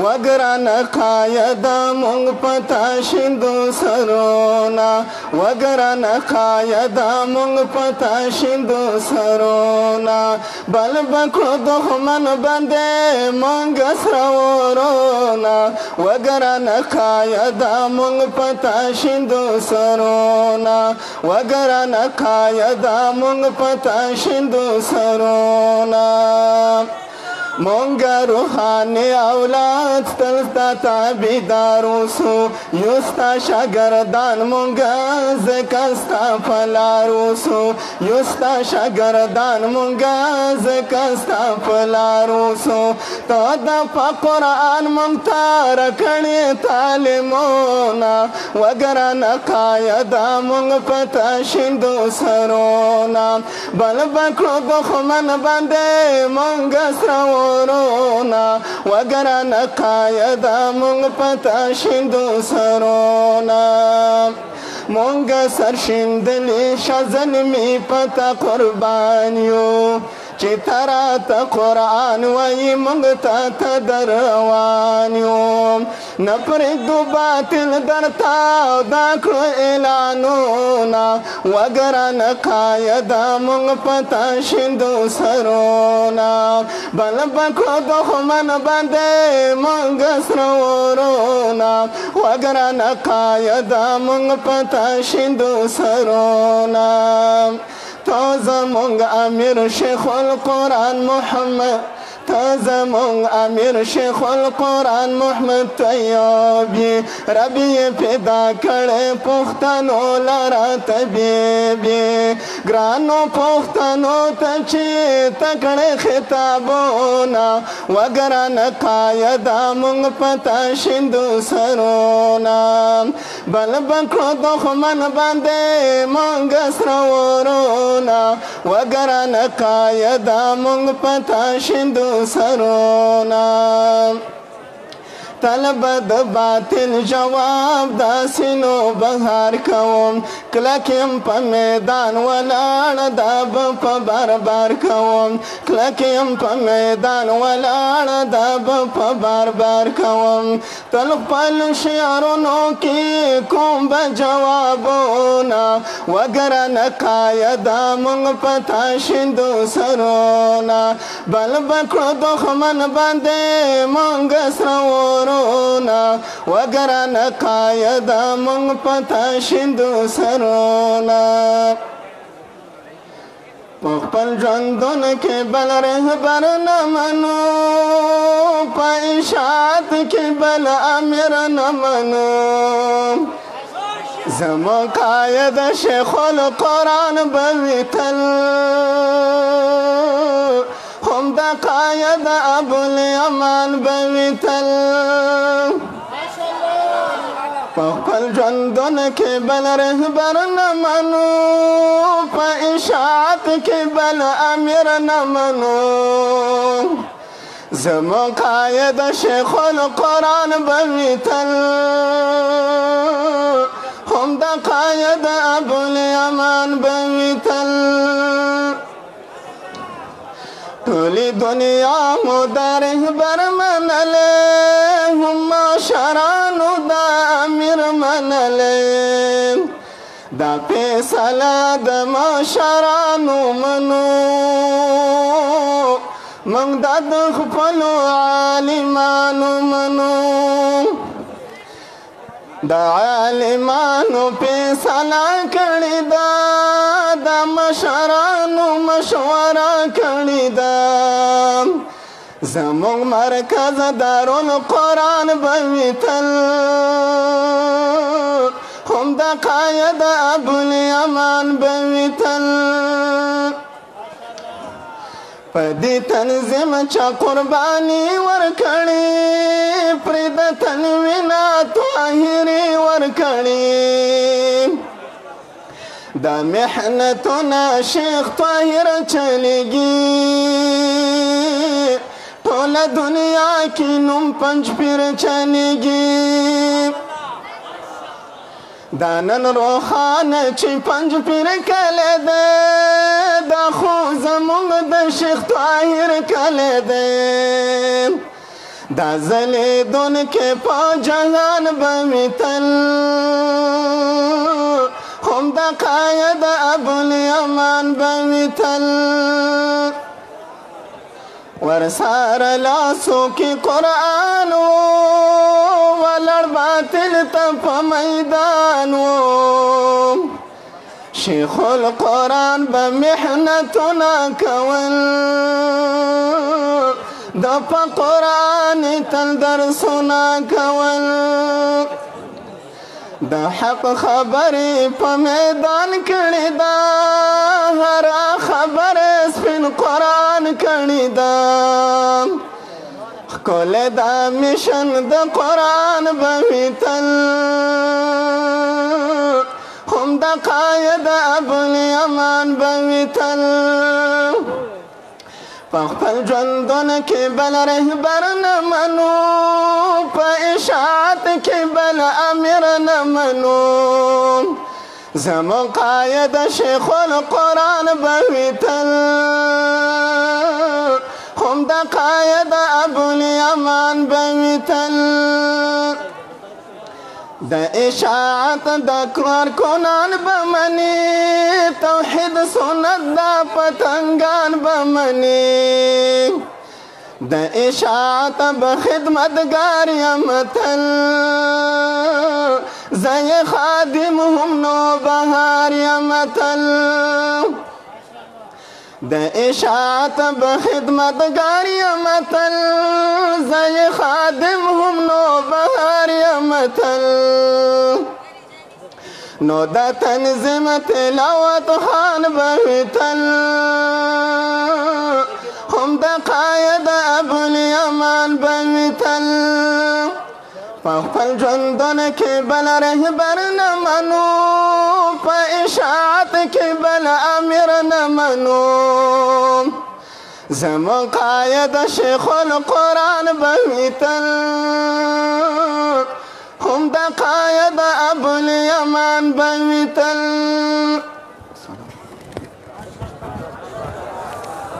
وگران قایدا مونگ پتا شندو سرونا وگران قایدا مونگ پتا شندو سرونا بل بکو دخمن بنده مونگ سرونا وگران قایدا مونگ پتا شندو سرونا وگران قایدا مونگ پتا شندو سرونا مونگا روحانی اولاد تلستا تابیدارو سو یوستا شاگردان مونگا زکستا پلارو سو یوستا شاگردان مونگا زکستا پلارو سو تو دا پا قرآن مونگتا رکھنی تعلیمونا وگران قایدا مونگ پتا شندو سرونا بل بکلو دخمن بندے مونگا سرو رونا وگران قایدا مونگ پتا شندو سرونا مونگ سرشندلی شزن می پتا قربانیو چی ترا تا قرآن وی مونگ تا تدروانیو نپرد دو باطل در تاو داکلو اعلانونا وگران قایدا مونگ پتا شندو سرونا بل بکلو دخمن بنده مونگ سرونا وگران قایدا مونگ پتا شندو سرونا تازمونگ امیر شیخ القرآن محمد تازمونگ امیر شیخ القرآن محمد طیابی ربی پیدا کڑے پختنو لرا طبیبی گرانو پختنو تچی تکڑے خطابونا وگران قایدا مونگ پتا شندو سرونا بل بکلو دخمن بندے مونگ سرورونا وگران قایدا مونگ پتا شندو سرونا طلب د باطل جواب داسینو بهار کوم کلکیم په میدان ولاړ داب په بار کوم کلکیم په میدان ولاړ داب په بار کوم تل خپل شعرونو کې کوم به جوابونه وگران قایدا مونږ پتا شندو سرونا بل بکړو دښمن باندې مونږ سرور وگران قایدا مونگ پتا شندو سرونا پخپل جندون کے بل رہبر نمنو پا اشاعت کے بل امیر نمنو زمان قاید شیخ القرآن بویتل هم دا قاید ابو الیمان بویتل پخپل جندون کے بل رہبر نمنو پا اشاعت کے بل امیر نمنو زمان قاید شیخ القرآن بویتل هم دا قاید ابو الیمان بویتل تولی دنیا مدار بر منلے هم شرانو دا امیر منلے دا پیسلا دا ما شرانو منو منگ دا دخپلو عالمانو منو دا عالمانو پیسلا کردی دا مشرانو مشورہ کردی دا زمون مرکز دارون قرآن بویتل هم دا قاید ابو الیمان بویتل پدی تنظیم چا قربانی ورکڑی پرد تنوینا طاہری ورکڑی دا محنتنا شیخ طاہر چلگی ٹول دنیا کی نم پنجپیر چلگی دانن روحان چی پنجپیر کلی دے دا خو زمونگ دا شیخ طاہر کلی دے دا ځلېدون کې په جهان به وي تل هم د قاید ابوالیمان به وي تل ورساره لاسو کې قرآن و ولړ باطل ته په میدان و شیخ القرآن به محنتونه کول د په قرآن تل درسونه کول د حق خبرې په میدان کړې ده هر خبره سپین قرآن کړې ده ښکلی دا میشن د قرآن به وي تل هم د قاید ابوالیمان به وي تل په خپل ژوندونه کې بل رهبر نه منو په اشاعت کې بل امیر نه منو زموږ قاید شیخ القرآن به وي تل هم د قاید ابوالیمان به وي تل د اشاعت د کارکنان به مني توحید سنت د پتنګان به مني د اشاعت به خدمتګار یم تل زه یې خادم هم نوبهار یم تل د اشاعت به خدمتګار یم تل زه یې خادم هم نوبهار یم تل نو د تنظیم تلاوت خان به وي تل هم د قاید ابوالیمان به وي تل په خپل ژوندونه کې بل رهبر نه منو په اشاعت کې بل امیر نه منو زموږ قاید شیخ القرآن به وي تل هم د قاید ابوالیمان به وي تل